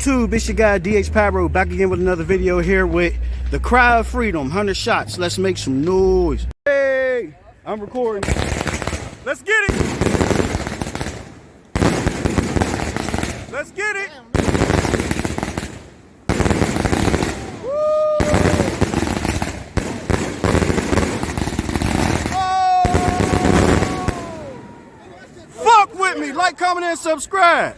YouTube? It's your guy DH Pyro back again with another video here with the Cry of Freedom 100 shots. Let's make some noise. Hey, I'm recording. Let's get it. Let's get it. Woo. Oh. Fuck with me. Like, comment, and subscribe.